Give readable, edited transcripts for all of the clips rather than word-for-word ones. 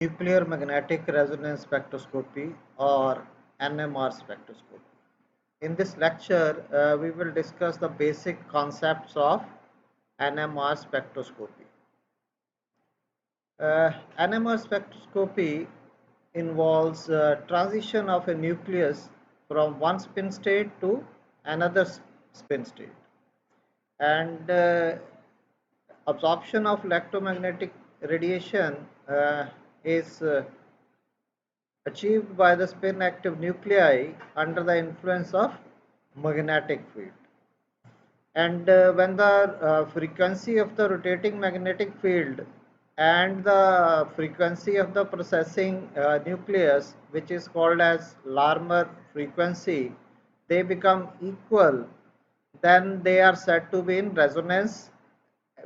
Nuclear magnetic resonance spectroscopy or NMR spectroscopy. In this lecture, we will discuss the basic concepts of NMR spectroscopy. NMR spectroscopy involves transition of a nucleus from one spin state to another spin state, and absorption of electromagnetic radiation is achieved by the spin active nuclei under the influence of magnetic field. And when the frequency of the rotating magnetic field and the frequency of the processing nucleus, which is called as Larmor frequency, they become equal, then they are said to be in resonance,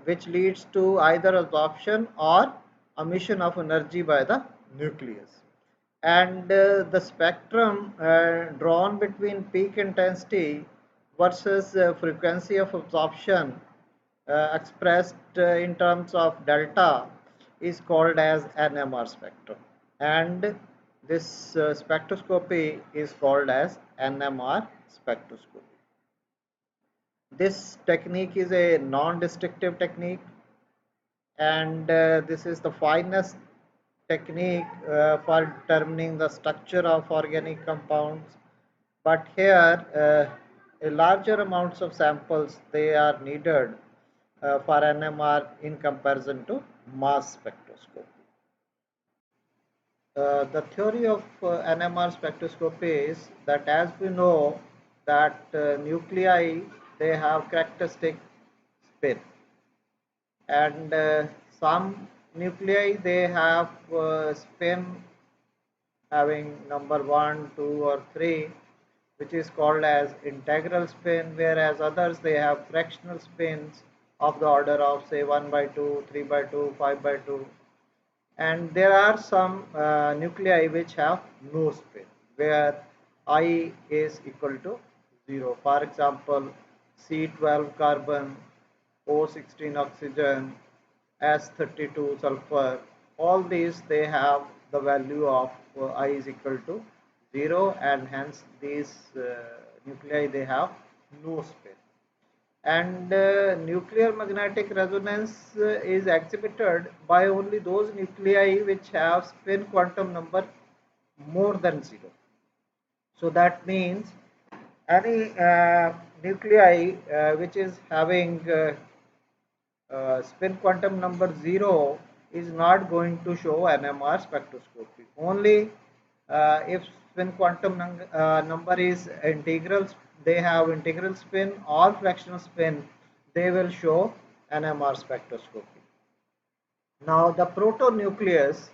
which leads to either absorption or emission of energy by the nucleus. And the spectrum drawn between peak intensity versus frequency of absorption expressed in terms of delta is called as NMR spectrum, and this spectroscopy is called as NMR spectroscopy. This technique is a non-destructive technique, and this is the finest technique for determining the structure of organic compounds. But here a larger amounts of samples they are needed for NMR in comparison to mass spectroscopy. The theory of NMR spectroscopy is that, as we know, that nuclei they have characteristic spin, and some nuclei they have spin having number 1, 2 or 3, which is called as integral spin, whereas others they have fractional spins of the order of say 1 by 2, 3 by 2, 5 by 2. And there are some nuclei which have no spin, where I is equal to 0. For example, C12 carbon, O16 oxygen, S32 sulfur, all these they have the value of I is equal to 0, and hence these nuclei they have no spin. And nuclear magnetic resonance is exhibited by only those nuclei which have spin quantum number more than 0. So that means any nuclei which is having spin quantum number 0 is not going to show NMR spectroscopy. Only if spin quantum number is integral, they have integral spin or fractional spin, they will show NMR spectroscopy. Now the protonucleus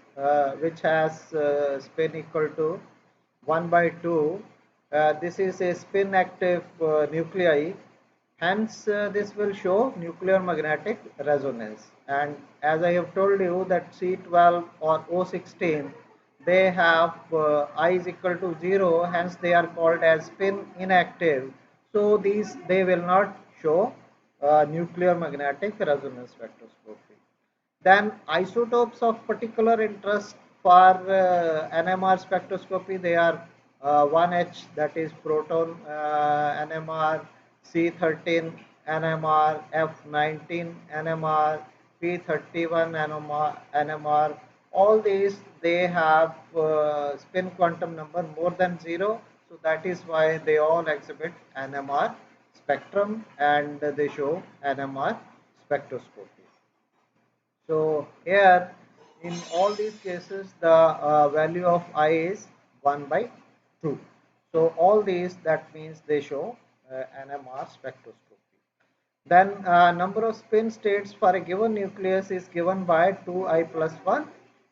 which has spin equal to 1 by 2, this is a spin active nuclei, hence this will show nuclear magnetic resonance. And as I have told you that C12 or O16 they have I is equal to 0, hence they are called as spin inactive, so these they will not show nuclear magnetic resonance spectroscopy. Then isotopes of particular interest for NMR spectroscopy, they are 1H, that is proton NMR, C13 NMR, F19 NMR, P31 NMR. All these they have spin quantum number more than 0, so that is why they all exhibit NMR spectrum and they show NMR spectroscopy. So here in all these cases the value of I is 1 by 2. So all these, that means they show NMR spectroscopy. Then number of spin states for a given nucleus is given by 2I plus 1,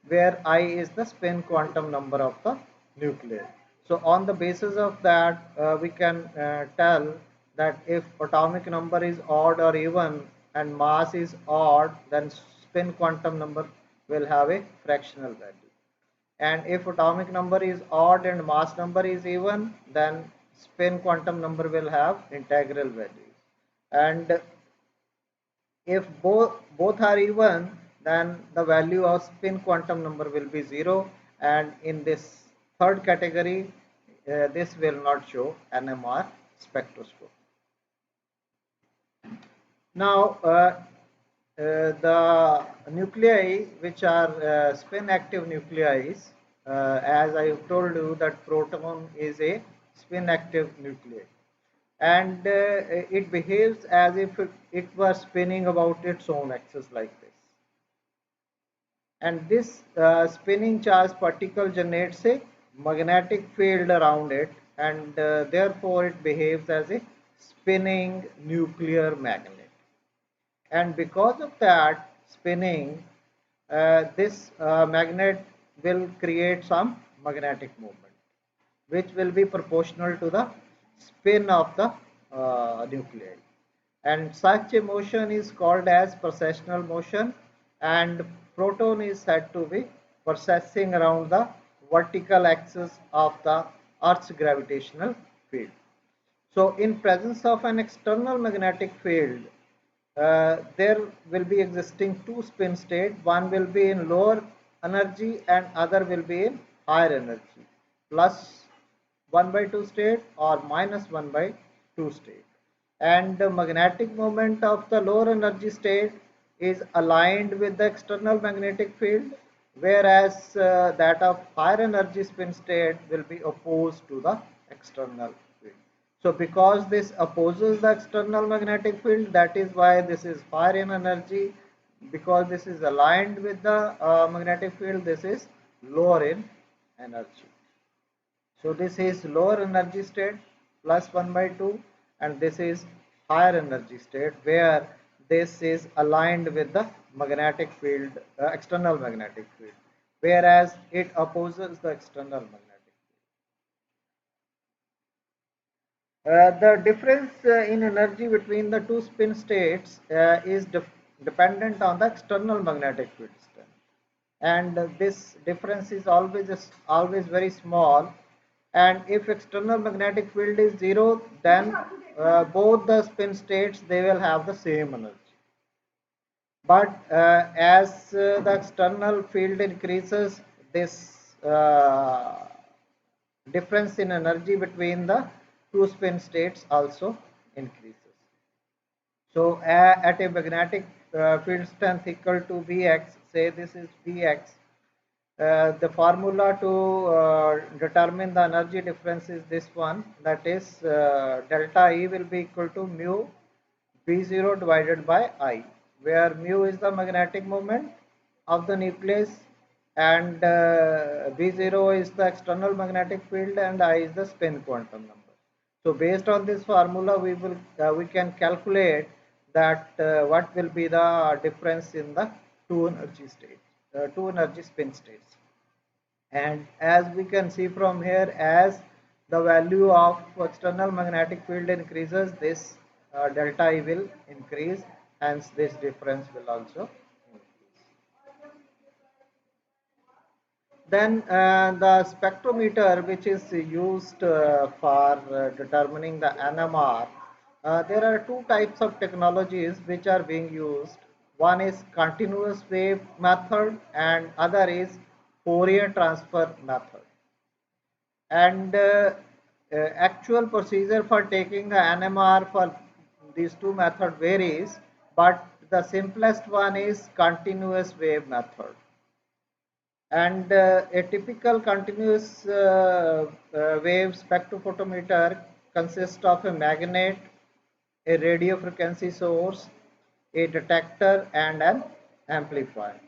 where I is the spin quantum number of the nucleus. So on the basis of that we can tell that if atomic number is odd or even and mass is odd, then spin quantum number will have a fractional value. And if atomic number is odd and mass number is even, then spin quantum number will have integral value. And if both are even, then the value of spin quantum number will be 0, and in this third category this will not show NMR spectroscope. Now the nuclei which are spin active nuclei, as I told you that proton is a spin active nuclei, and it behaves as if it was spinning about its own axis like this, and this spinning charged particle generates a magnetic field around it, and therefore it behaves as a spinning nuclear magnet, and because of that spinning this magnet will create some magnetic movement which will be proportional to the spin of the nuclei, and such a motion is called as precessional motion, and proton is said to be precessing around the vertical axis of the earth's gravitational field. So in presence of an external magnetic field there will be existing two spin state, one will be in lower energy and other will be in higher energy, plus 1 by 2 state or minus 1 by 2 state, and the magnetic moment of the lower energy state is aligned with the external magnetic field, whereas that of higher energy spin state will be opposed to the external field. So because this opposes the external magnetic field, that is why this is higher in energy. Because this is aligned with the magnetic field, this is lower in energy. So this is lower energy state plus 1 by 2, and this is higher energy state where this is aligned with the magnetic field, external magnetic field, whereas it opposes the external magnetic. The difference in energy between the two spin states is dependent on the external magnetic field strength, and this difference is always very small, and if external magnetic field is 0, then both the spin states they will have the same energy, but as the external field increases, this difference in energy between the two spin states also increases. So at a magnetic field strength equal to Vx, say this is Vx, the formula to determine the energy difference is this one, that is delta E will be equal to mu V0 divided by I, where mu is the magnetic moment of the nucleus and V0 is the external magnetic field and I is the spin quantum number. So based on this formula we can calculate that what will be the difference in the two energy states, two energy spin states. And as we can see from here, as the value of external magnetic field increases, this delta E will increase, hence this difference will also increase. Then the spectrometer, which is used for determining the NMR, there are two types of technologies which are being used. One is continuous wave method and other is Fourier transfer method. And actual procedure for taking the NMR for these two methods varies, but the simplest one is continuous wave method. And a typical continuous wave spectrophotometer consists of a magnet, a radio frequency source, a detector and an amplifier.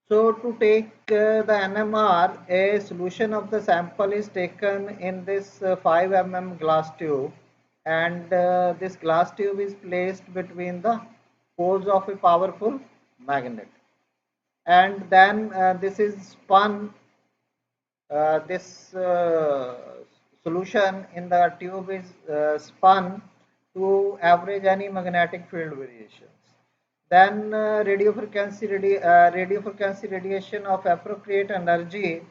So to take the NMR, a solution of the sample is taken in this 5 mm glass tube, and this glass tube is placed between the poles of a powerful magnet, and then this is spun, this solution in the tube is spun to average any magnetic field variations. Then radio frequency radiation of appropriate energy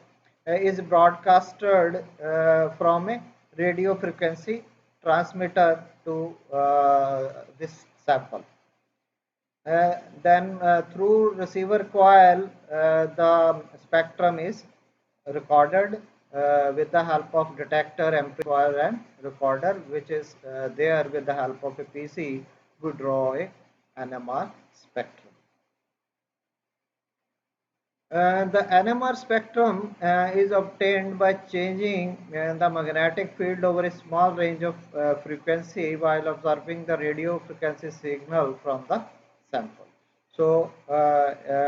is broadcasted from a radio frequency transmitter to this sample. Then through receiver coil, the spectrum is recorded with the help of detector, amplifier, and recorder, which is there with the help of a PC. We draw a NMR spectrum. The NMR spectrum is obtained by changing the magnetic field over a small range of frequency while observing the radio frequency signal from the sample. So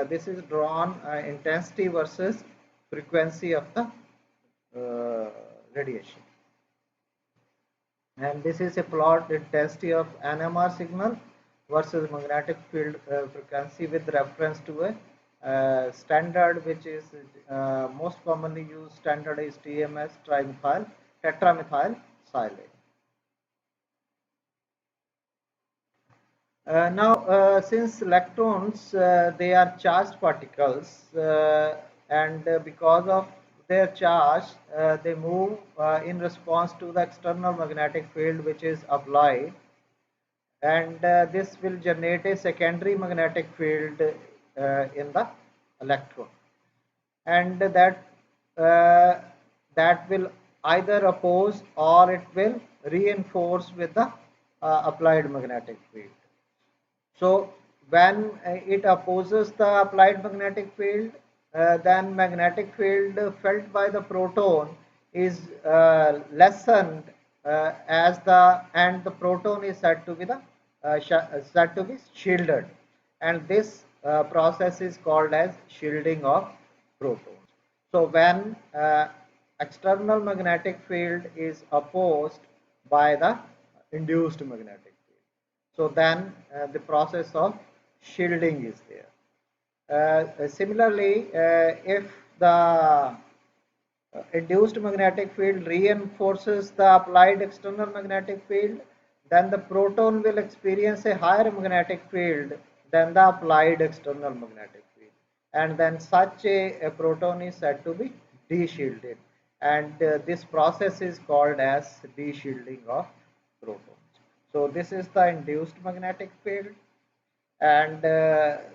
this is drawn intensity versus frequency of the radiation. And this is a plot intensity of NMR signal versus magnetic field frequency with reference to a standard, which is most commonly used standard is TMS, trimethyl tetramethyl silane. Now, since electrons they are charged particles, and because of their charge, they move in response to the external magnetic field which is applied, and this will generate a secondary magnetic field in the electron, and uh, that will either oppose or it will reinforce with the applied magnetic field. So when it opposes the applied magnetic field, then magnetic field felt by the proton is lessened, as the proton is said to be said to be shielded, and this process is called as shielding of protons. So when external magnetic field is opposed by the induced magnetic field, so then the process of shielding is there. Similarly, if the induced magnetic field reinforces the applied external magnetic field, then the proton will experience a higher magnetic field than the applied external magnetic field. And then such a proton is said to be de-shielded. And this process is called as de-shielding of protons. So this is the induced magnetic field, and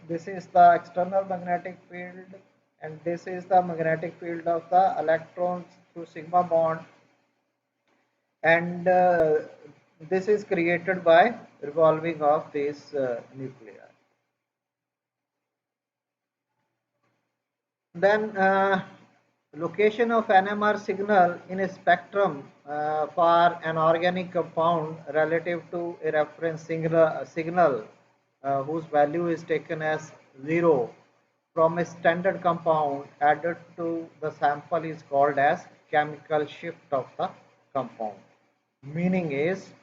this is the external magnetic field, and this is the magnetic field of the electrons through sigma bond, and this is created by revolving of these nuclei. Then location of NMR signal in a spectrum for an organic compound relative to a reference signal whose value is taken as 0 from a standard compound added to the sample is called as chemical shift of the compound. Meaning is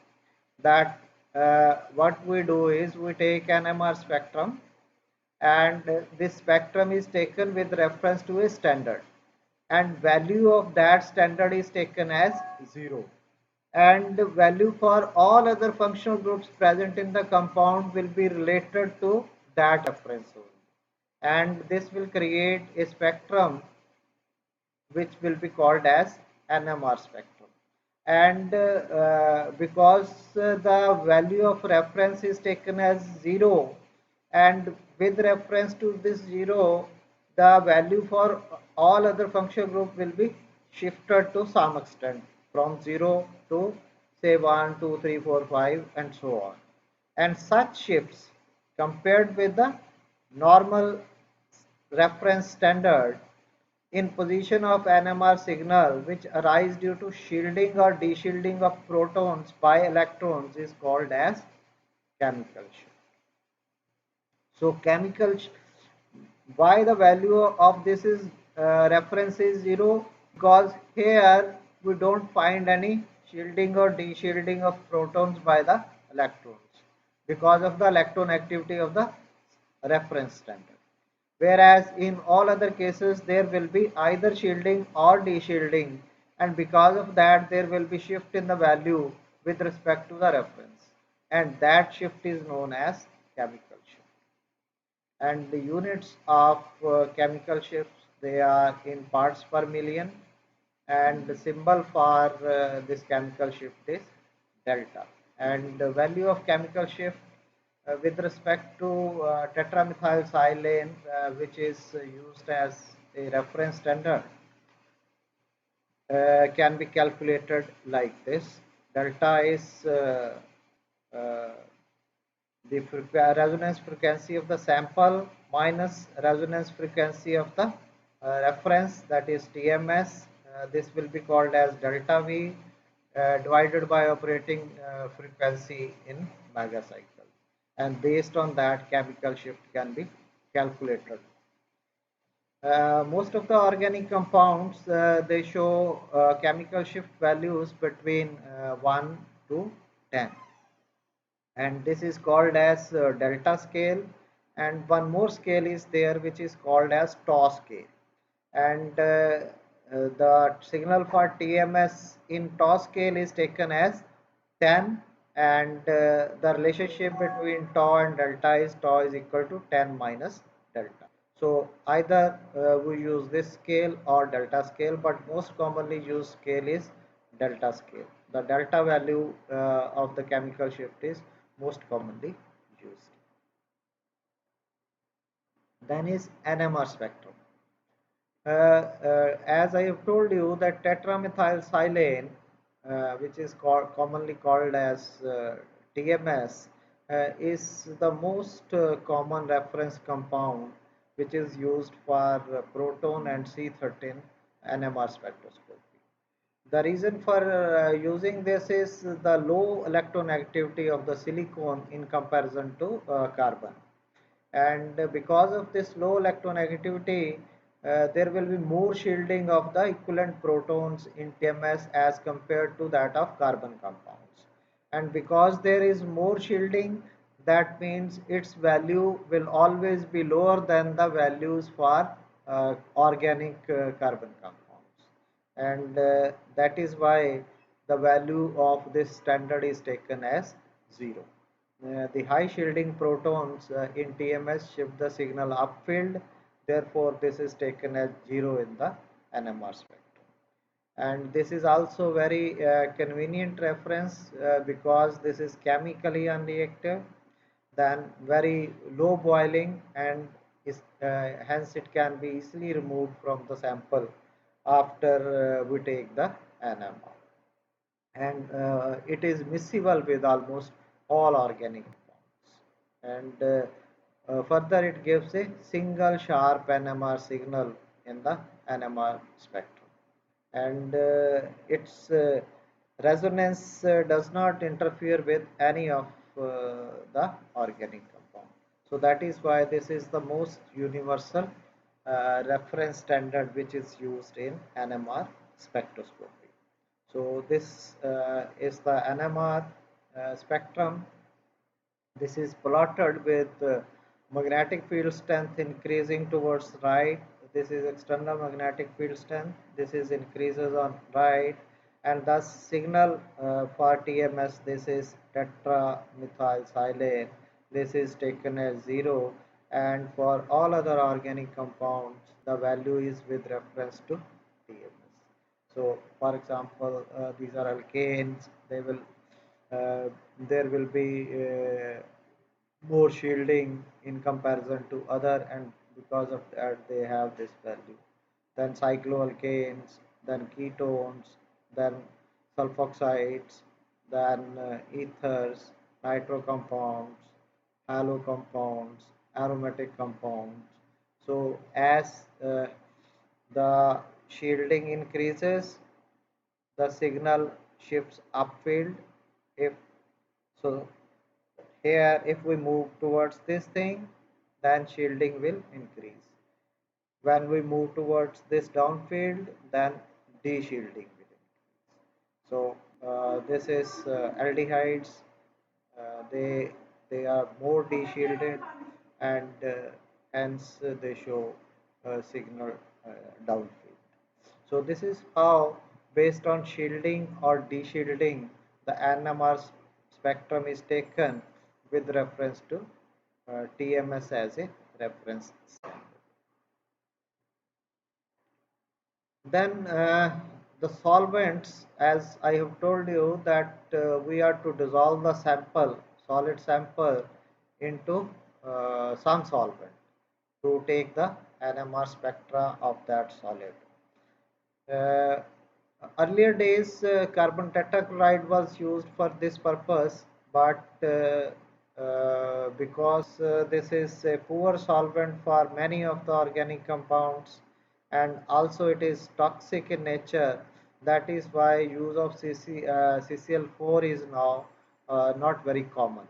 that what we do is we take an NMR spectrum, and this spectrum is taken with reference to a standard, and value of that standard is taken as 0, and the value for all other functional groups present in the compound will be related to that reference only, and this will create a spectrum which will be called as NMR spectrum. And because the value of reference is taken as 0, and with reference to this 0, the value for all other functional group will be shifted to some extent from 0 to say 1, 2, 3, 4, 5, and so on. And such shifts compared with the normal reference standard in position of NMR signal which arise due to shielding or de-shielding of protons by electrons is called as chemical shift. So why the value of this is reference is 0? Because here we don't find any shielding or de-shielding of protons by the electrons because of the electron activity of the reference standard. Whereas in all other cases there will be either shielding or de-shielding, and because of that there will be shift in the value with respect to the reference, and that shift is known as chemical shift. And the units of chemical shifts, they are in parts per million, and the symbol for this chemical shift is delta, and the value of chemical shift with respect to tetramethylsilane, which is used as a reference standard, can be calculated like this. Delta is uh, the resonance frequency of the sample minus resonance frequency of the reference, that is TMS. This will be called as delta V, divided by operating frequency in megacycle, and based on that chemical shift can be calculated. Most of the organic compounds, they show chemical shift values between 1 to 10, and this is called as delta scale. And one more scale is there which is called as tau scale, and the signal for TMS in tau scale is taken as 10, and the relationship between tau and delta is tau is equal to 10 minus delta. So either we use this scale or delta scale, but most commonly used scale is delta scale. The delta value of the chemical shift is most commonly used. Then is NMR spectrum. As I have told you that tetramethylsilane, which is commonly called as TMS, is the most common reference compound which is used for proton and C13 NMR spectroscopy. The reason for using this is the low electronegativity of the silicon in comparison to carbon, and because of this low electronegativity, there will be more shielding of the equivalent protons in TMS as compared to that of carbon compounds. And because there is more shielding, that means its value will always be lower than the values for organic carbon compounds, and that is why the value of this standard is taken as 0. The high shielding protons in TMS shift the signal upfield, therefore this is taken as 0 in the NMR spectrum. And this is also very convenient reference because this is chemically unreactive, then very low boiling, and hence it can be easily removed from the sample after we take the NMR, and it is miscible with almost all organic compounds. And further it gives a single sharp NMR signal in the NMR spectrum, and its resonance does not interfere with any of the organic compound. So that is why this is the most universal reference standard which is used in NMR spectroscopy. So this is the NMR spectrum. This is plotted with magnetic field strength increasing towards right. This is external magnetic field strength. This is increases on right, and thus signal for TMS, this is tetramethylsilane. This is taken as 0, and for all other organic compounds, the value is with reference to TMS. So, for example, these are alkanes. They will there will be more shielding in comparison to other, and because of that they have this value. Then cycloalkanes, then ketones, then sulfoxides, then ethers, nitro compounds, halo compounds, aromatic compounds. So as the shielding increases, the signal shifts upfield. If so, here if we move towards this thing, then shielding will increase. When we move towards this downfield, then de-shielding will increase. So this is aldehydes. They are more de-shielded, and hence they show signal downfield. So this is how, based on shielding or de-shielding, the NMR spectrum is taken with reference to TMS as a reference standard. Then the solvents, as I have told you that we are to dissolve the sample, solid sample, into some solvent to take the NMR spectra of that solid. Uh, Earlier days, carbon tetrachloride was used for this purpose, but because this is a poor solvent for many of the organic compounds and also it is toxic in nature, that is why use of CCl4 is now not very common.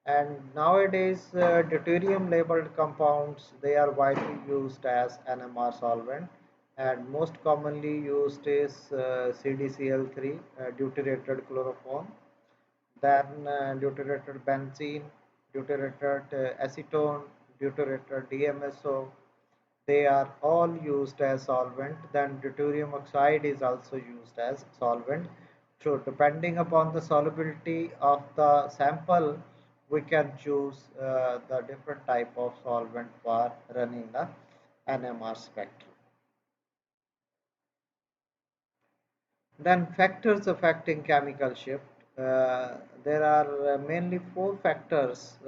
And nowadays, deuterium labeled compounds, they are widely used as NMR solvent, and most commonly used is CDCl3, deuterated chloroform, then deuterated benzene, deuterated acetone, deuterated DMSO. They are all used as solvent. Then deuterium oxide is also used as solvent. So depending upon the solubility of the sample, we can choose the different type of solvent for running the NMR spectrum. Then factors affecting chemical shift. There are mainly four factors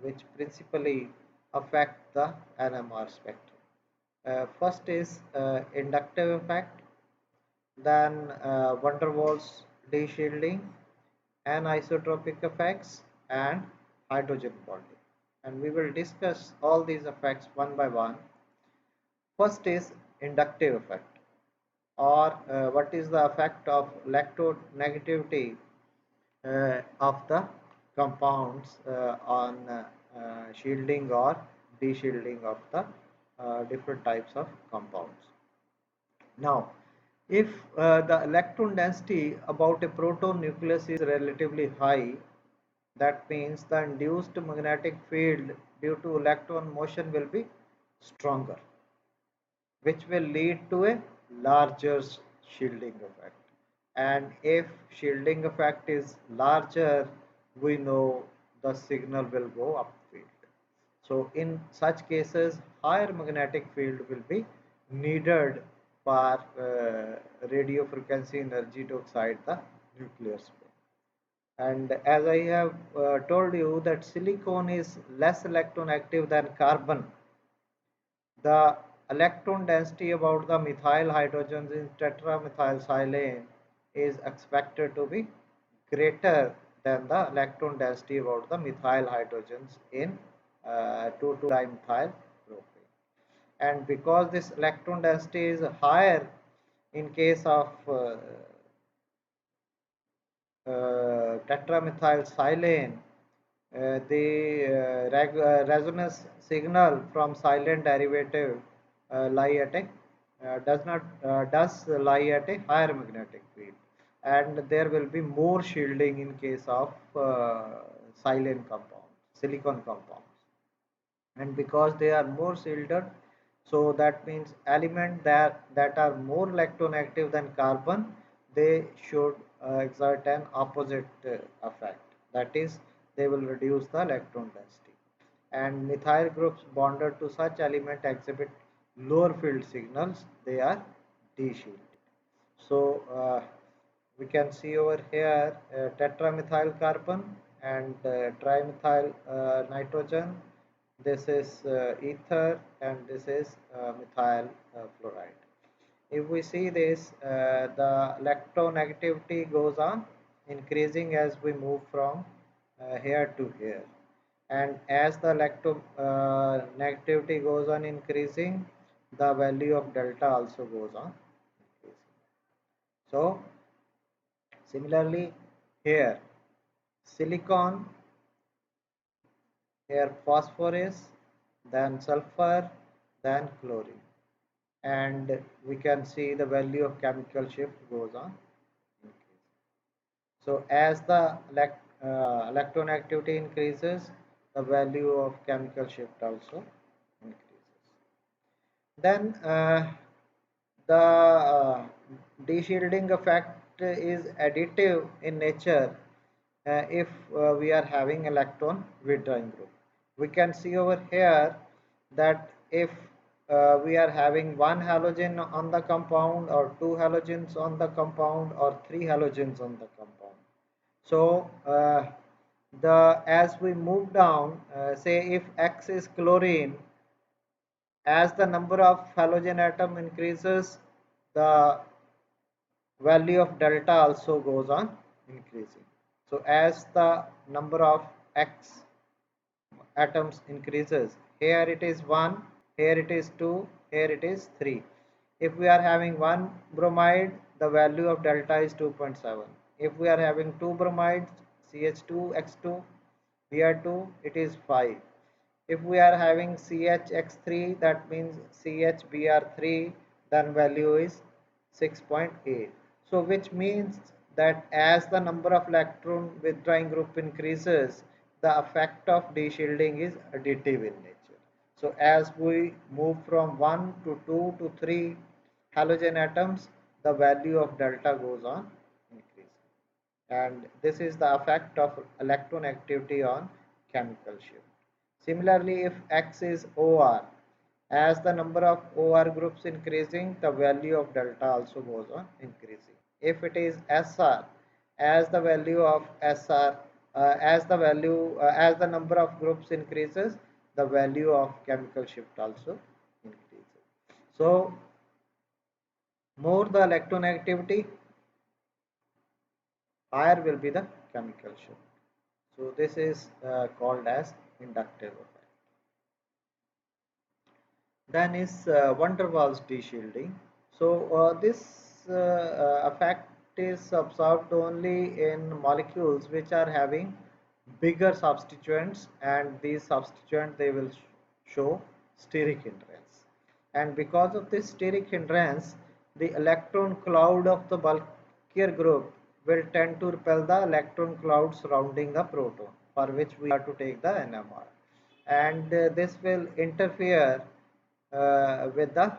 which principally affect the NMR spectrum. First is inductive effect, then van der Waals deshielding, anisotropic effects, and hydrogen bonding. And we will discuss all these effects one by one. First is inductive effect, or what is the effect of electronegativity of the compounds on shielding or deshielding of the different types of compounds. Now, if the electron density about a proton nucleus is relatively high, that means the induced magnetic field due to electron motion will be stronger, which will lead to a larger shielding effect. And if shielding effect is larger, we know the signal will go upfield. So in such cases, higher magnetic field will be needed for radio frequency energy to excite the nuclear spin. And as I have told you that silicon is less electron active than carbon, the electron density about the methyl hydrogens in tetramethylsilane is expected to be greater than the electron density about the methyl hydrogens in 2,2-dimethyl propane. And because this electron density is higher in case of tetramethylsilane, the resonance signal from silane derivative lie at a does lie at a higher magnetic field, and there will be more shielding in case of silane compounds, silicon compounds. And because they are more shielded, so that means elements that are more electronegative than carbon, they should exert an opposite effect, that is they will reduce the electron density, and methyl groups bonded to such element exhibit lower field signals, they are deshielded. So we can see over here tetramethyl carbon and trimethyl nitrogen. This is ether and this is methyl fluoride. If we see this, the electronegativity goes on increasing as we move from here to here, and as the electronegativity goes on increasing, the value of delta also goes on increasing. So similarly here silicon, here phosphorus, then sulfur, then chlorine, and we can see the value of chemical shift goes on increasing. So as the electron increases, the value of chemical shift also increases. Then the deshielding effect is additive in nature if we are having electron withdrawing group. We can see over here that if we are having one halogen on the compound or two halogens on the compound or three halogens on the compound. So as we move down, say if X is chlorine, as the number of halogen atom increases, the value of delta also goes on increasing. So as the number of X atoms increases, here it is 1, here it is 2, here it is 3. If we are having one bromide, the value of delta is 2.7. If we are having two bromides, CH2X2 Br2, it is 5. If we are having CHX3, that means CHBr3, then value is 6.8. So which means that as the number of electron withdrawing group increases, the effect of deshielding is additive in nature. So as we move from 1 to 2 to 3 halogen atoms, the value of delta goes on increasing. And this is the effect of electron activity on chemical shift. Similarly, if X is OR, as the number of OR groups increasing, the value of delta also goes on increasing. If it is SR, as the value of SR, as the number of groups increases, the value of chemical shift also increases. So, more the electron activity, higher will be the chemical shift. So, this is called as inductive effect. Then is van der Waals deshielding. So this effect is observed only in molecules which are having bigger substituents, and these substituents they will show steric hindrance. And because of this steric hindrance, the electron cloud of the bulkier group will tend to repel the electron cloud surrounding the proton, for which we have to take the NMR. And this will interfere with the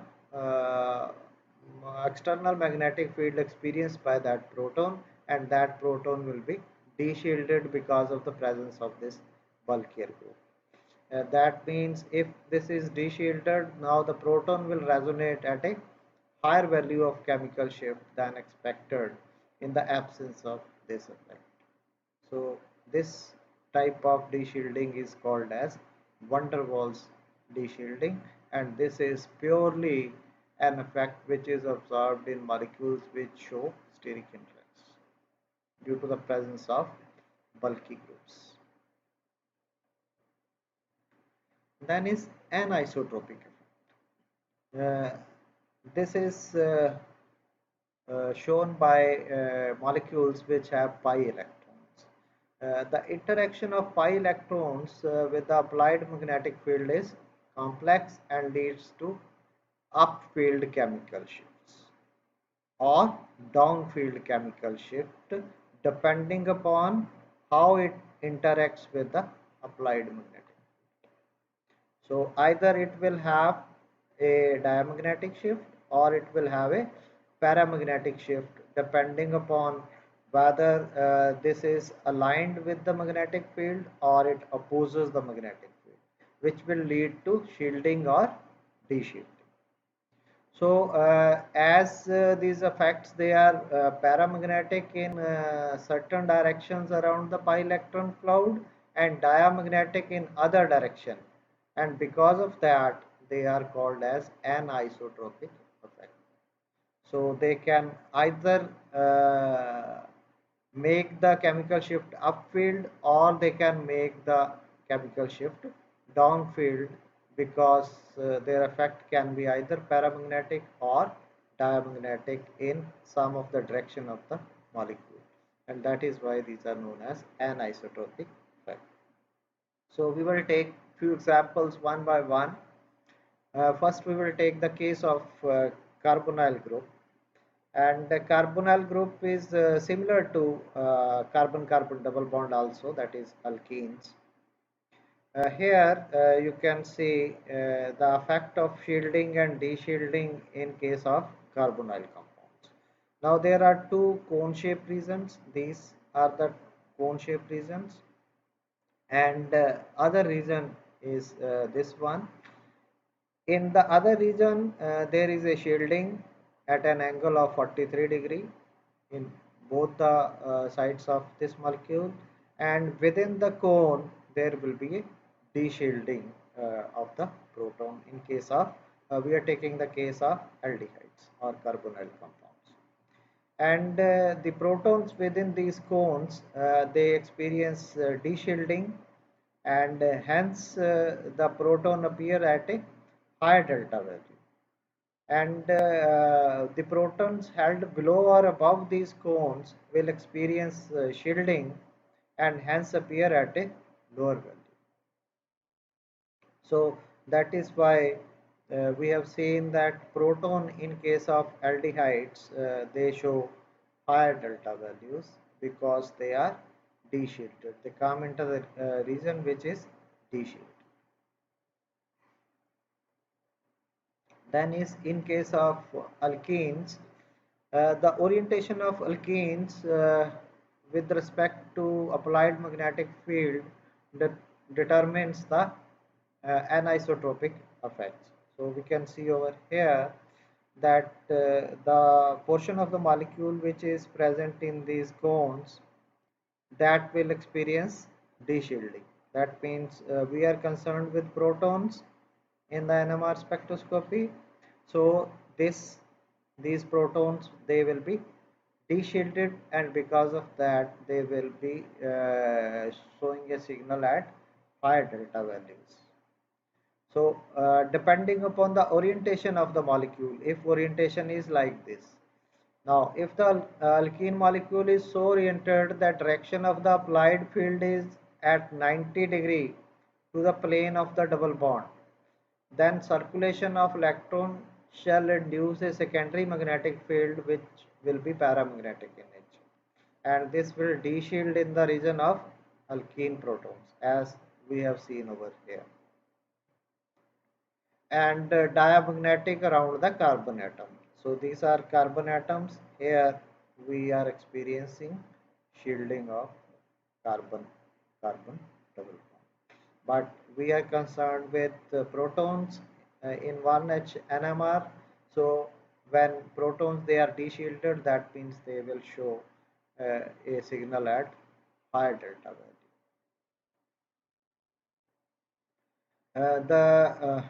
external magnetic field experienced by that proton, and that proton will be deshielded because of the presence of this bulkier group. That means if this is deshielded, now the proton will resonate at a higher value of chemical shift than expected in the absence of this effect. So this type of deshielding is called as van der Waals deshielding, and this is purely an effect which is observed in molecules which show steric hindrance due to the presence of bulky groups. Then is anisotropic effect. This is shown by molecules which have pi electrons. The interaction of pi electrons with the applied magnetic field is complex and leads to upfield chemical shifts or downfield chemical shift depending upon how it interacts with the applied magnetic. So either it will have a diamagnetic shift or it will have a paramagnetic shift depending upon whether this is aligned with the magnetic field or it opposes the magnetic field, which will lead to shielding or deshielding. So as these effects they are paramagnetic in certain directions around the pi electron cloud and diamagnetic in other direction, and because of that they are called as anisotropic effect. So they can either make the chemical shift upfield or they can make the chemical shift downfield, because their effect can be either paramagnetic or diamagnetic in some of the direction of the molecule, and that is why these are known as anisotropic effect. So we will take few examples one by one. First we will take the case of carbonyl group, and the carbonyl group is similar to carbon-carbon double bond also, that is alkenes. Here you can see the effect of shielding and deshielding in case of carbonyl compounds. Now there are two cone-shaped regions. These are the cone-shaped regions, and other region is this one. In the other region there is a shielding at an angle of 43 degree in both the sides of this molecule, and within the cone there will be a deshielding of the proton in case of we are taking the case of aldehydes or carbonyl compounds. And the protons within these cones they experience deshielding, and hence the proton appear at a higher delta value, and the protons held below or above these cones will experience shielding and hence appear at a lower value. So that is why we have seen that proton in case of aldehydes they show higher delta values because they are deshielded. They come into the region which is deshielded. Then is in case of alkenes, the orientation of alkenes with respect to applied magnetic field that determines the anisotropic effects. So we can see over here that the portion of the molecule which is present in these cones that will experience deshielding. That means we are concerned with protons in the NMR spectroscopy. So these protons they will be deshielded, and because of that they will be showing a signal at higher delta values. So depending upon the orientation of the molecule, if orientation is like this. Now if the alkene molecule is so oriented that direction of the applied field is at 90° to the plane of the double bond, then circulation of electron shall induce a secondary magnetic field which will be paramagnetic in nature, and this will deshield in the region of alkene protons as we have seen over here, and diamagnetic around the carbon atom. So these are carbon atoms. Here we are experiencing shielding of carbon carbon double bond. But we are concerned with protons in 1H NMR. So when protons they are deshielded, that means they will show a signal at higher delta value. The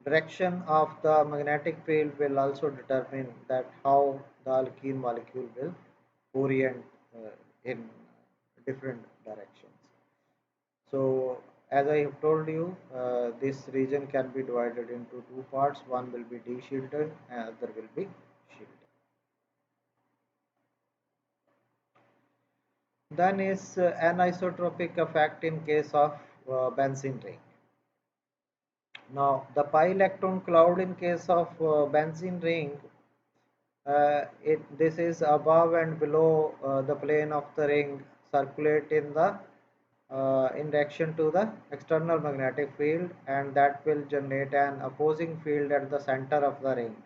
direction of the magnetic field will also determine that how the alkene molecule will orient in different directions. So as I have told you, this region can be divided into two parts. One will be deshielded and other will be shielded. Then is anisotropic effect in case of benzene ring. Now the pi electron cloud in case of benzene ring, this is above and below the plane of the ring circulate in the in reaction to the external magnetic field, and that will generate an opposing field at the center of the ring.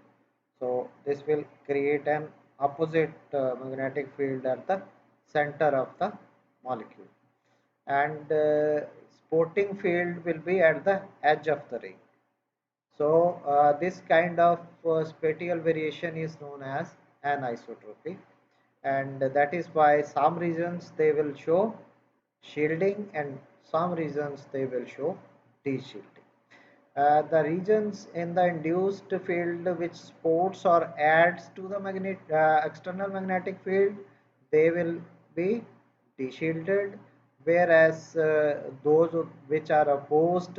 So this will create an opposite magnetic field at the center of the molecule, and sporting field will be at the edge of the ring. So this kind of spatial variation is known as anisotropy, and that is why some regions they will show shielding and some regions they will show de-shielding. The regions in the induced field which supports or adds to the external magnetic field, they will be de-shielded, whereas those which are opposed,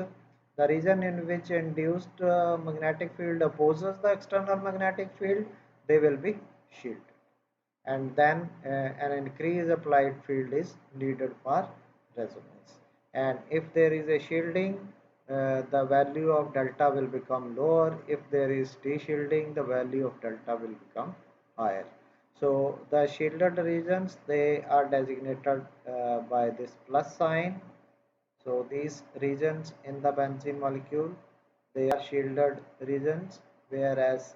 the region in which induced magnetic field opposes the external magnetic field, they will be shielded, and then an increased applied field is needed for resonance. And if there is a shielding, the value of delta will become lower. If there is de-shielding, the value of delta will become higher. So the shielded regions they are designated by this plus sign. So these regions in the benzene molecule they are shielded regions, whereas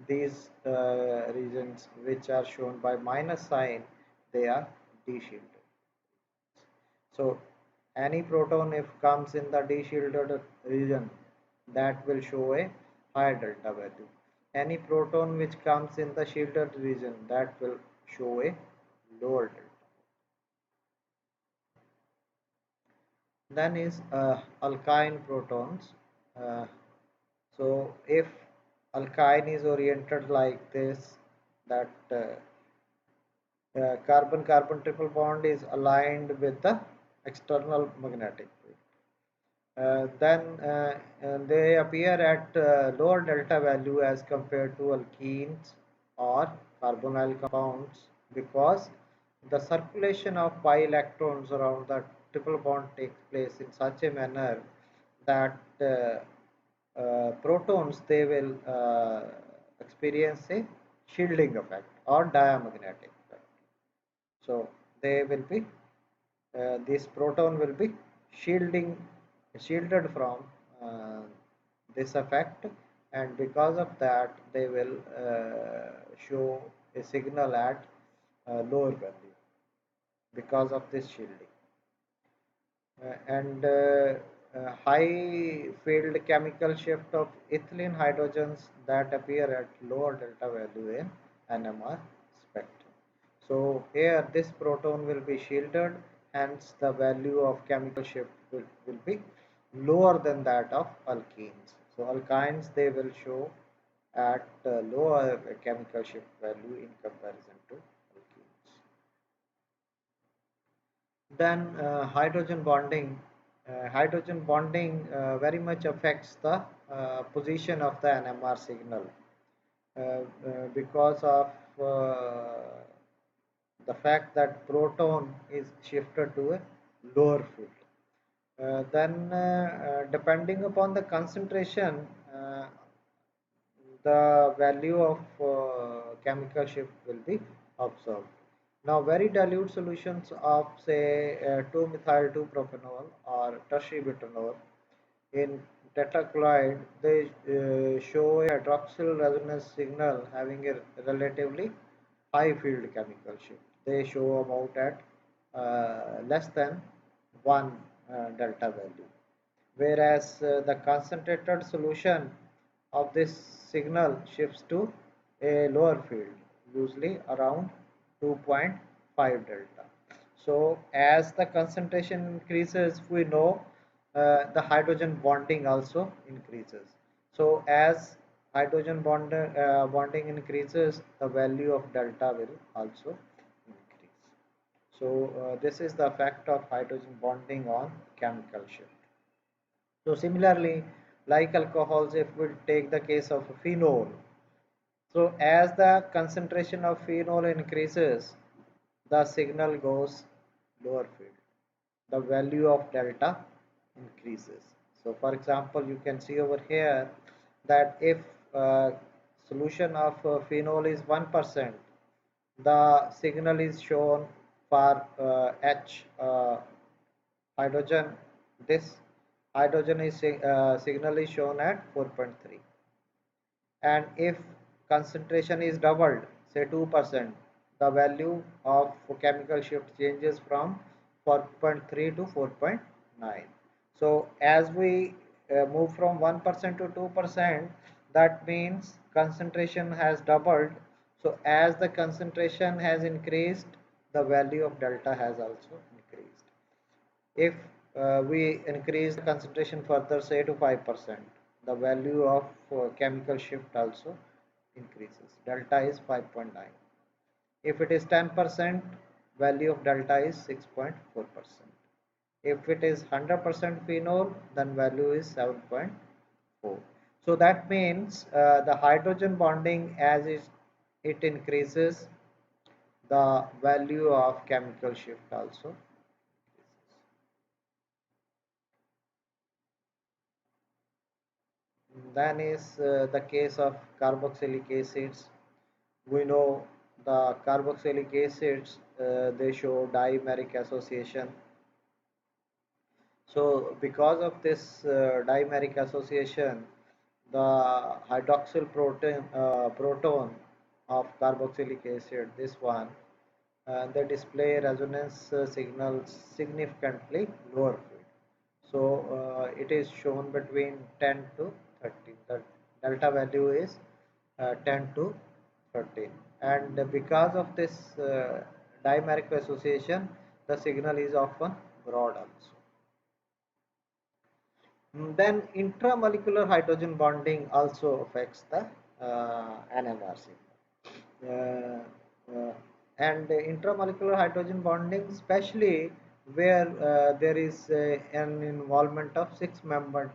these regions which are shown by minus sign they are de-shielded. So any proton if comes in the de-shielded region, that will show a higher delta value. Any proton which comes in the shielded region, that will show a lower delta. Then is alkyne protons. Uh, so if alkyne is oriented like this, that carbon-carbon triple bond is aligned with the external magnetic field. Then they appear at lower delta value as compared to alkenes or carbonyl compounds because the circulation of pi electrons around the triple bond takes place in such a manner that protons they will experience a shielding effect or diamagnetic effect. So they will be this proton will be shielding shielded from uh, this effect, and because of that they will show a signal at lower value because of this shielding. And high field chemical shift of ethylene hydrogens that appear at lower delta value in NMR spectrum. So here this proton will be shielded, hence the value of chemical shift will be lower than that of alkenes. So alkynes they will show at lower chemical shift value in comparison to alkenes. Then hydrogen bonding. Hydrogen bonding very much affects the position of the NMR signal because of the fact that proton is shifted to a lower field. Then depending upon the concentration, the value of chemical shift will be observed. Now, very dilute solutions of say 2-methyl-2-propanol or tertiary butanol in tetrachloride, they show a hydroxyl resonance signal having a relatively high field chemical shift. They show about at less than 1 delta value, whereas the concentrated solution of this signal shifts to a lower field, usually around 2.5 delta. So as the concentration increases, we know the hydrogen bonding also increases. So as bonding increases, the value of delta will also increase. So this is the effect of hydrogen bonding on chemical shift. So similarly, like alcohols, if we take the case of phenol, so as the concentration of phenol increases, the signal goes lower field. The value of delta increases. So for example, you can see over here that if solution of phenol is 1%, the signal is shown for H hydrogen. This hydrogen is signal is shown at 4.3, and if concentration is doubled, say 2%, the value of chemical shift changes from 4.3 to 4.9. So as we move from 1% to 2%, that means concentration has doubled. So as the concentration has increased, the value of delta has also increased. If we increase the concentration further, say to 5%, the value of chemical shift also increases. Delta is 5.9. If it is 10%, value of delta is 6.4%. If it is 100% phenol, then value is 7.4. So that means the hydrogen bonding, as it increases, the value of chemical shift also increases. Then is the case of carboxylic acids. We know the carboxylic acids they show dimeric association. So because of this dimeric association, the hydroxyl proton of carboxylic acid, this one, they display resonance signals significantly lower field. So it is shown between 10 to 13. The delta value is 10 to 13, and because of this dimeric association, the signal is often broad also. Then intramolecular hydrogen bonding also affects the NMR signal. And intramolecular hydrogen bonding, especially where there is an involvement of six-membered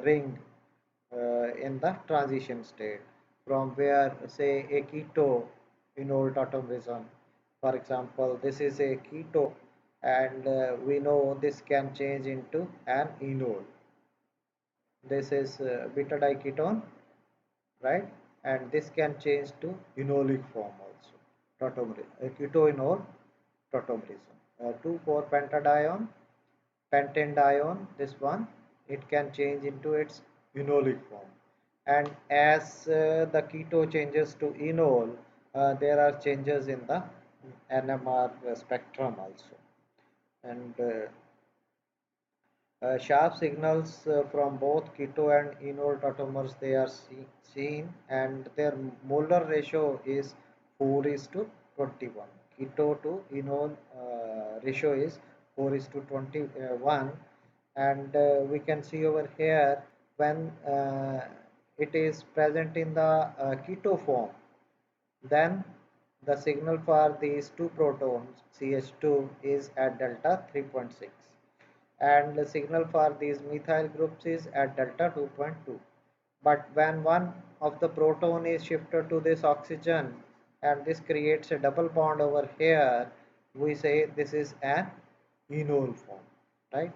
ring in the transition state, from where say a keto enol tautomerism, for example, this is a keto, and we know this can change into an enol. This is beta diketone, right? And this can change to enolic form also, tautomerism, ketoenol tautomerism. 2,4 pentadione, pentanedione, this one, it can change into its enolic form. And as the keto changes to enol, there are changes in the NMR spectrum also. And sharp signals from both keto and enol tautomers, they are seen, and their molar ratio is 4 is to 21. Keto to enol ratio is 4 is to 21, and we can see over here when it is present in the keto form, then the signal for these two protons CH2 is at delta 3.6, and the signal for these methyl groups is at delta 2.2. But when one of the proton is shifted to this oxygen and this creates a double bond over here, we say this is an enol form, right?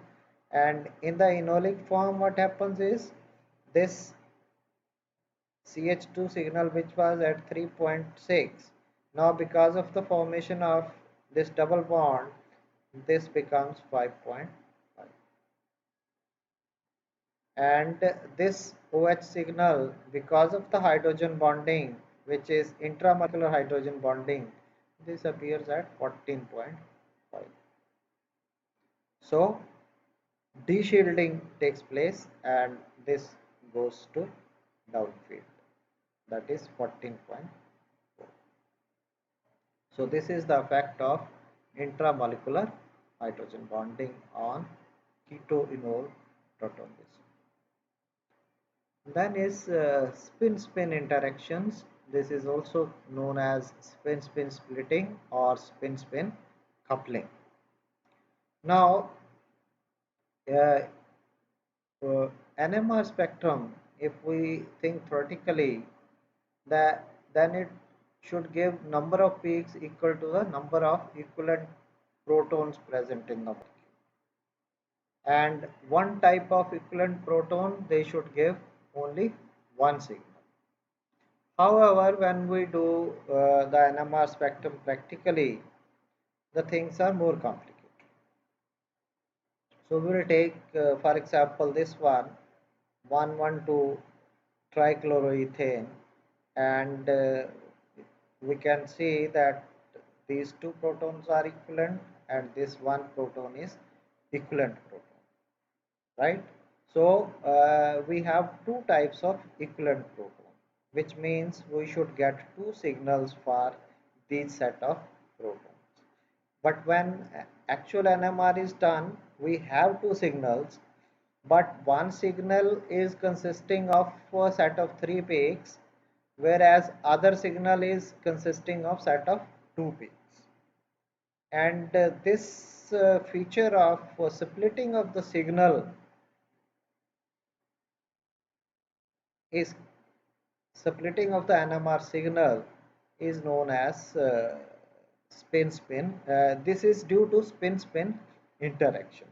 And in the enolic form, what happens is this CH2 signal, which was at 3.6, now because of the formation of this double bond, this becomes 5.5. And this OH signal, because of the hydrogen bonding, which is intramolecular hydrogen bonding, this appears at 14.5. So deshielding takes place and this goes to downfield, that is 14.4. So this is the effect of intramolecular hydrogen bonding on keto-enol proton-base. Then is spin-spin interactions. This is also known as spin-spin splitting or spin-spin coupling. Now, uh, NMR spectrum, if we think theoretically, that then it should give number of peaks equal to the number of equivalent protons present in the molecule. And one type of equivalent proton, they should give only one signal. However, when we do the NMR spectrum practically, the things are more complicated. So we will take, for example, this one, 112 trichloroethane, and we can see that these two protons are equivalent and this one proton is equivalent proton, right? So we have two types of equivalent proton, which means we should get two signals for these set of protons. But when actual NMR is done, we have two signals, but one signal is consisting of a set of three peaks, whereas other signal is consisting of set of two peaks. And this feature of splitting of the signal is splitting of the NMR signal is known as spin-spin. This is due to spin-spin interactions.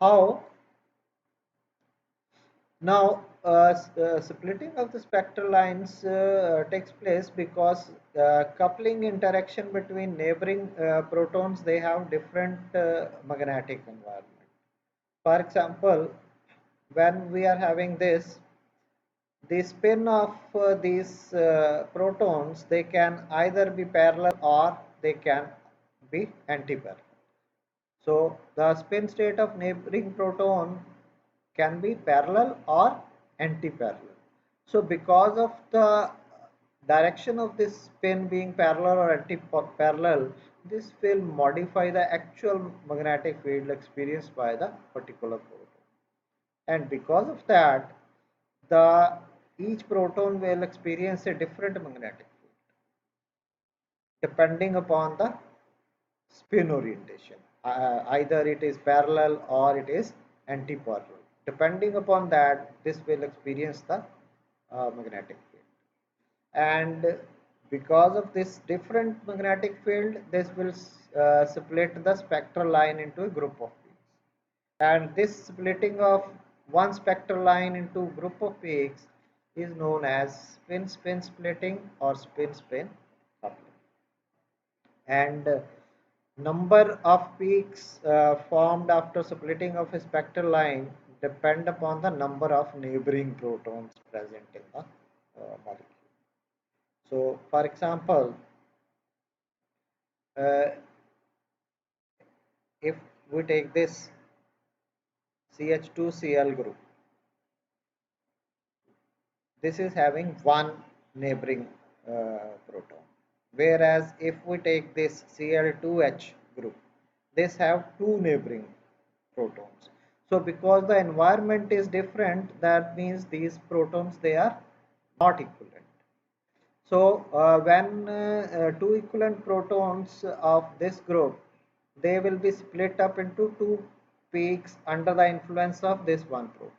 How? Now, splitting of the spectral lines takes place because coupling interaction between neighboring protons, they have different magnetic environment. For example, when we are having this, the spin of these protons, they can either be parallel or they can be antiparallel. So the spin state of neighboring proton can be parallel or anti-parallel. So because of the direction of this spin being parallel or anti-parallel, this will modify the actual magnetic field experienced by the particular proton. and because of that, the each proton will experience a different magnetic field depending upon the spin orientation. Either it is parallel or it is anti-parallel. Depending upon that, this will experience the magnetic field. And because of this different magnetic field, this will split the spectral line into a group of peaks. And this splitting of one spectral line into group of peaks is known as spin-spin splitting or spin-spin coupling. And number of peaks formed after splitting of a spectral line depend upon the number of neighboring protons present in the molecule. So, for example, uh, if we take this CH2Cl group, this is having one neighboring proton, whereas if we take this Cl2H group, this have two neighboring protons. So because the environment is different, that means these protons, they are not equivalent. So when two equivalent protons of this group, they will be split up into two peaks under the influence of this one proton.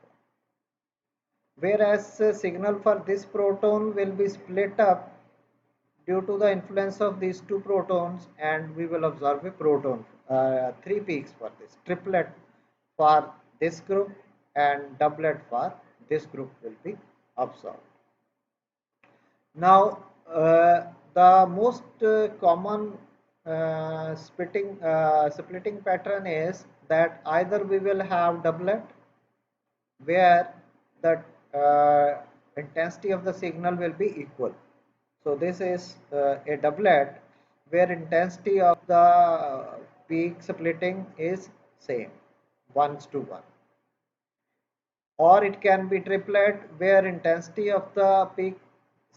Whereas signal for this proton will be split up due to the influence of these two protons, and we will observe a proton, three peaks for this, triplet for this group and doublet for this group will be observed. Now, the most common splitting pattern is that either we will have doublet where the intensity of the signal will be equal. So this is a doublet where intensity of the peak splitting is same, 1:1. Or it can be triplet where intensity of the peak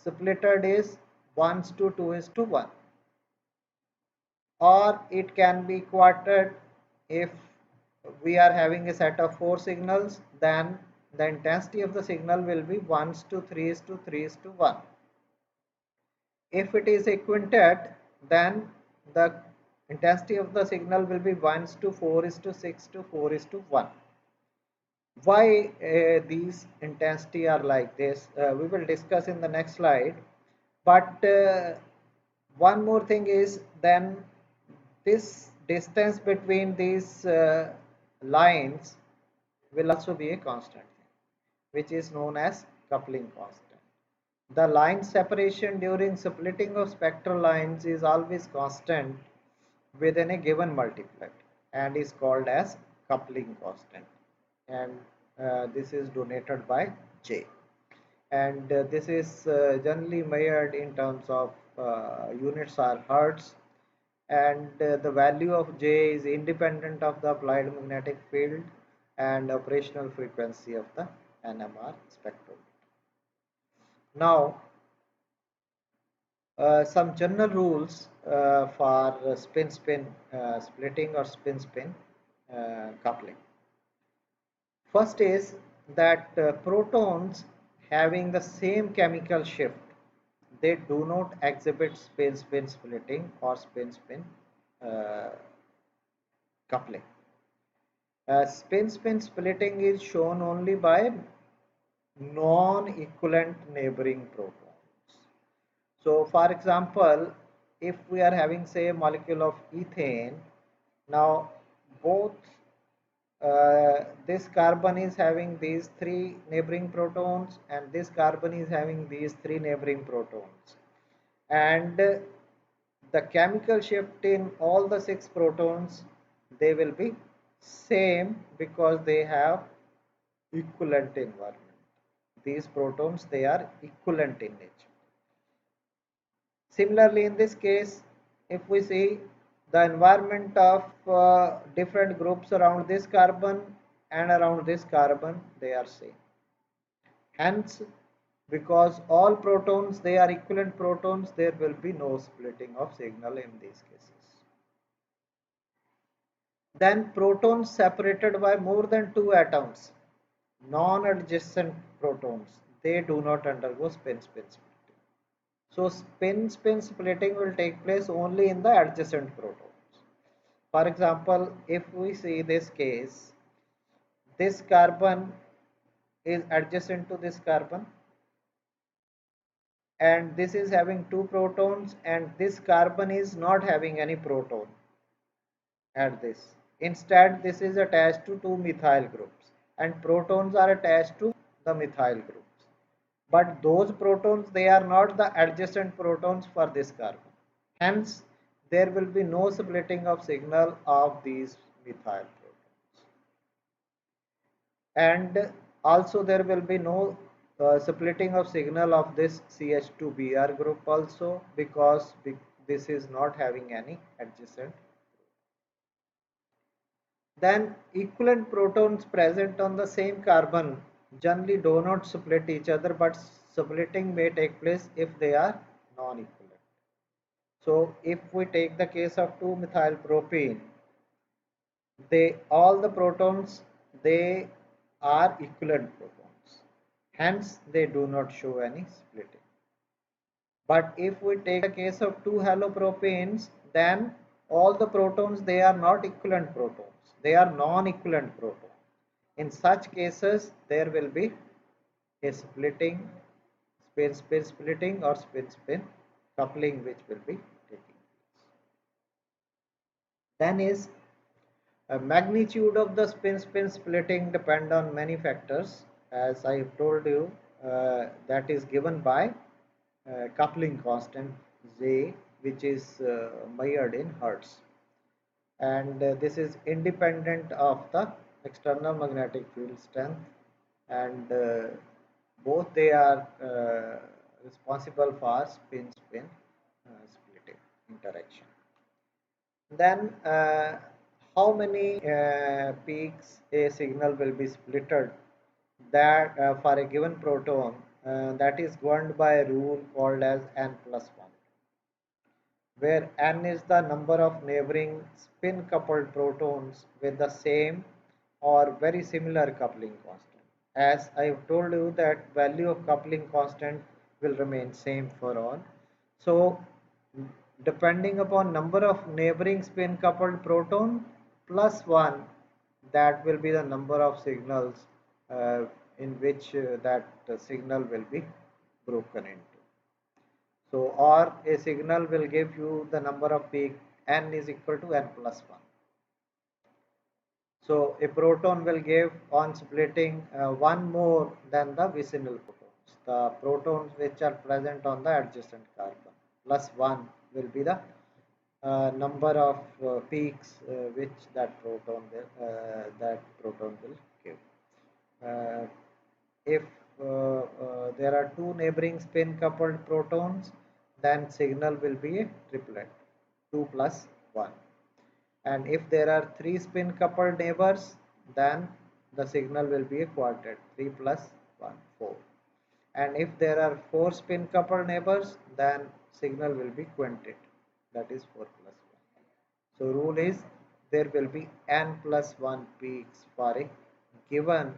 splitted is 1:2:1. Or it can be quartet if we are having a set of four signals, then the intensity of the signal will be 1:3:3:1. If it is a quintet, then the intensity of the signal will be 1:4:6:4:1. Why these intensity are like this, we will discuss in the next slide. But one more thing is, then this distance between these lines will also be a constant, which is known as coupling constant. The line separation during splitting of spectral lines is always constant within a given multiplet and is called as coupling constant, and this is denoted by J, and this is generally measured in terms of units are hertz, and the value of J is independent of the applied magnetic field and operational frequency of the NMR spectrometer. Now, some general rules for spin-spin splitting or spin-spin coupling. First is that protons having the same chemical shift, they do not exhibit spin-spin splitting or spin-spin uh, coupling. Spin-spin splitting is shown only by non-equivalent neighboring protons. So for example, if we are having say a molecule of ethane, now both this carbon is having these three neighboring protons and this carbon is having these three neighboring protons, and the chemical shift in all the six protons, they will be same because they have equivalent environment. These protons, they are equivalent in nature. Similarly, in this case, if we see the environment of different groups around this carbon and around this carbon, they are same. Hence, because all protons, they are equivalent protons, there will be no splitting of signal in these cases. Then protons separated by more than two atoms, non-adjacent protons, they do not undergo spin-spin splitting. So spin-spin splitting will take place only in the adjacent protons. For example, if we see this case, this carbon is adjacent to this carbon, and this is having two protons, and this carbon is not having any proton at this. Instead, this is attached to two methyl groups, and protons are attached to the methyl groups. But those protons, they are not the adjacent protons for this carbon. Hence, there will be no splitting of signal of these methyl protons. And also there will be no splitting of signal of this CH2Br group also, because this is not having any adjacent. Then equivalent protons present on the same carbon generally do not split each other, but splitting may take place if they are non-equivalent. So if we take the case of 2-methylpropene, they all the protons, they are equivalent protons, hence they do not show any splitting. But if we take the case of 2-halopropanes, then all the protons, they are not equivalent protons, they are non-equivalent protons. In such cases there will be a splitting, spin-spin splitting or spin-spin coupling, which will be taking place. Then is magnitude of the spin-spin splitting depend on many factors, as I have told you. That is given by coupling constant Z, which is measured in hertz, and this is independent of the external magnetic field strength, and both they are responsible for spin-spin splitting interaction. Then how many peaks a signal will be splitted, that for a given proton, that is governed by a rule called as n plus 1, where n is the number of neighboring spin coupled protons with the same or very similar coupling constant. As I have told you that value of coupling constant will remain same for all. So depending upon number of neighboring spin coupled proton plus 1, that will be the number of signals in which that signal will be broken into. So or a signal will give you the number of peak n is equal to n plus 1. So a proton will give on splitting one more than the vicinal protons. The protons which are present on the adjacent carbon plus 1 will be the number of peaks which that proton will give. If there are two neighboring spin coupled protons, then signal will be a triplet, 2 plus 1. And if there are three spin coupled neighbors, then the signal will be a quartet, 3 plus 1, 4. And if there are four spin coupled neighbors, then signal will be quintet, that is 4 plus 1. So rule is there will be n plus 1 peaks for a given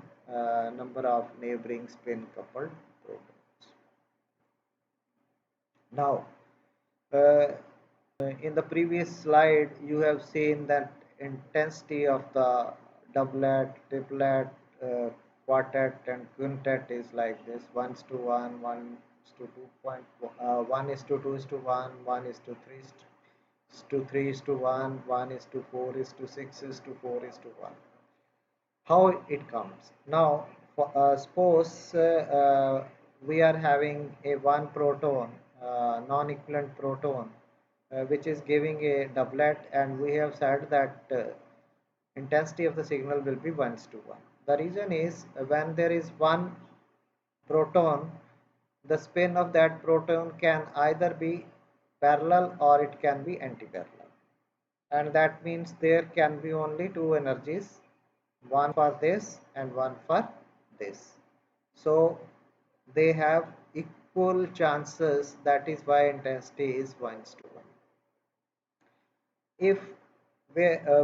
number of neighboring spin coupled protons. Now in the previous slide you have seen that intensity of the doublet, triplet, quartet and quintet is like this: 1 is to 1, 1 is to 1 is to 2 is to 1, 1 is to 3 is to 3 is to 1, 1 is to 4 is to 6 is to 4 is to 1. How it comes now? Suppose we are having a one proton, non-equivalent proton, which is giving a doublet, and we have said that intensity of the signal will be 1 to 1. The reason is when there is one proton, the spin of that proton can either be parallel or it can be anti-parallel, and that means there can be only two energies, one for this and one for this. So they have equal chances, that is why intensity is 1 to 1. If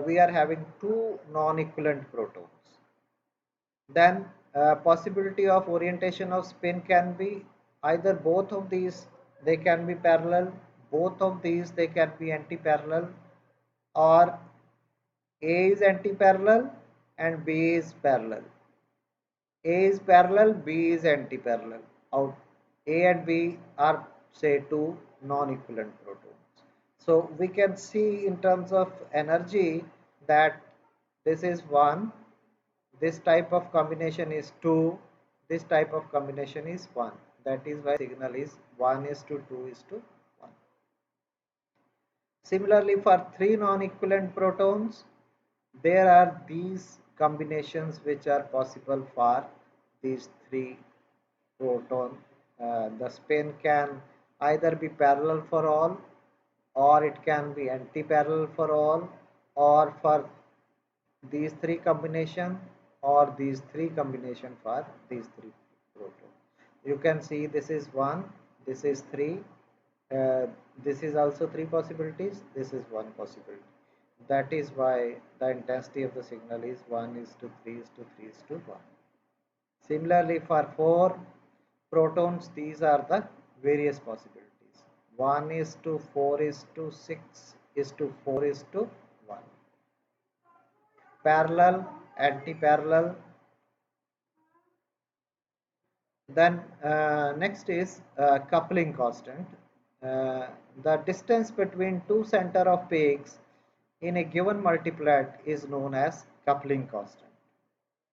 we are having two non-equivalent protons, then Possibility of orientation of spin can be either both of these, they can be parallel, both of these they can be anti-parallel, or A is anti-parallel and B is parallel. A is parallel, B is anti-parallel. Out A and B are say two non-equivalent protons. So we can see in terms of energy that this is 1, this type of combination is 2, this type of combination is 1. That is why signal is 1 is to 2 is to 1. Similarly, for three non-equivalent protons, there are these combinations which are possible for these three proton. The spin can either be parallel for all, or it can be anti-parallel for all, or for these three combination, or these three combination for these three proton. You can see this is 1, this is 3, uh, this is also 3 possibilities, this is 1 possibility. That is why the intensity of the signal is 1 is to 3 is to 3 is to 1. Similarly, for 4 protons, these are the various possibilities. 1 is to 4 is to 6 is to 4 is to 1. Parallel, anti-parallel. Then next is coupling constant. The distance between two center of peaks in a given multiplet is known as coupling constant,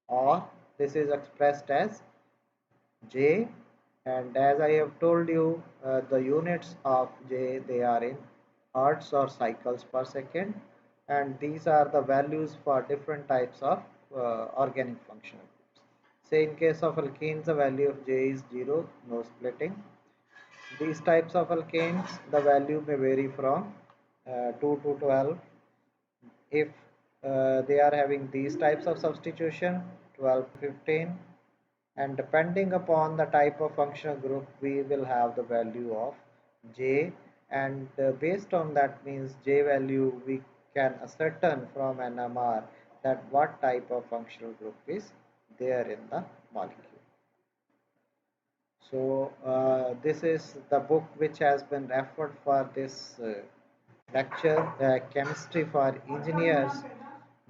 or this is expressed as J, and as I have told you, the units of J, they are in hertz or cycles per second, and these are the values for different types of organic functional groups. Say in case of alkenes, the value of J is 0, no splitting. These types of alkanes, the value may vary from 2 to 12. If they are having these types of substitution, 12 to 15, and depending upon the type of functional group, we will have the value of J, and based on that means J value, we can ascertain from NMR that what type of functional group is there in the molecule. So this is the book which has been referred for this lecture, Chemistry for Engineers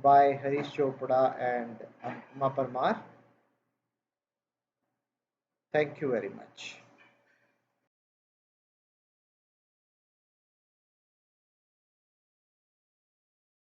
by Harish Chopra and Anupama Parmar. Thank you very much.